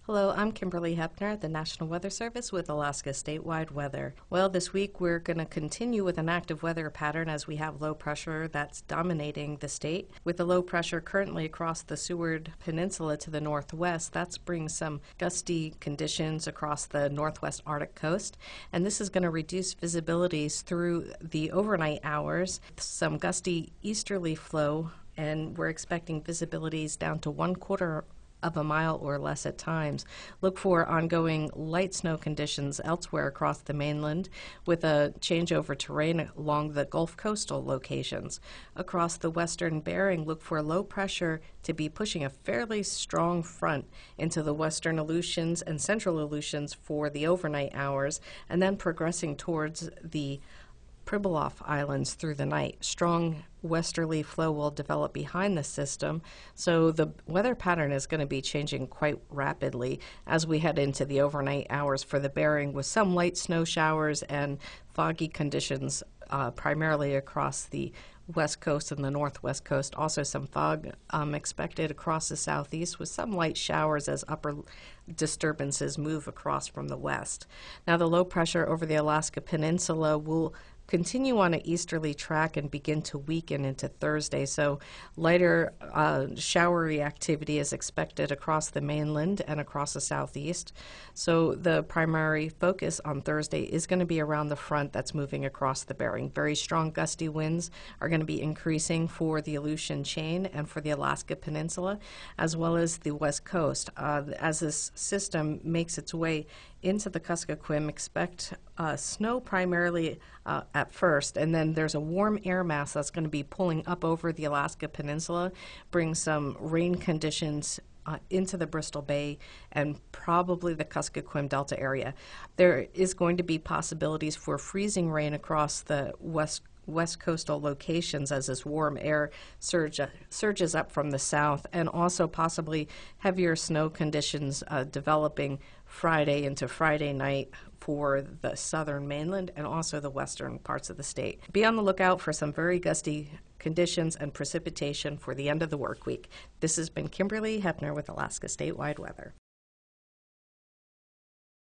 Hello, I'm Kimberly Hepner, the National Weather Service with Alaska Statewide Weather. Well, this week we're going to continue with an active weather pattern as we have low pressure that's dominating the state. With the low pressure currently across the Seward Peninsula to the northwest, that's bringing some gusty conditions across the northwest Arctic coast, and this is going to reduce visibilities through the overnight hours. Some gusty easterly flow, and we're expecting visibilities down to 1/4 of a mile or less at times. Look for ongoing light snow conditions elsewhere across the mainland with a changeover terrain along the Gulf coastal locations. Across the western Bering, look for low pressure to be pushing a fairly strong front into the western Aleutians and central Aleutians for the overnight hours, and then progressing towards the Pribilof Islands through the night. Strong westerly flow will develop behind the system, so the weather pattern is going to be changing quite rapidly as we head into the overnight hours for the Bering, with some light snow showers and foggy conditions primarily across the west coast and the northwest coast. Also some fog expected across the southeast with some light showers as upper disturbances move across from the west. Now the low pressure over the Alaska Peninsula will continue on an easterly track and begin to weaken into Thursday, so lighter showery activity is expected across the mainland and across the southeast. So the primary focus on Thursday is going to be around the front that's moving across the Bering. Very strong gusty winds are going to be increasing for the Aleutian chain and for the Alaska Peninsula, as well as the west coast. As this system makes its way into the Kuskokwim, expect snow primarily at first, and then there's a warm air mass that's going to be pulling up over the Alaska Peninsula, bring some rain conditions into the Bristol Bay and probably the Kuskokwim Delta area. There is going to be possibilities for freezing rain across the west coastal locations as this warm air surges up from the south, and also possibly heavier snow conditions developing Friday into Friday night for the southern mainland and also the western parts of the state. Be on the lookout for some very gusty conditions and precipitation for the end of the work week. This has been Kimberly Hepner with Alaska Statewide Weather.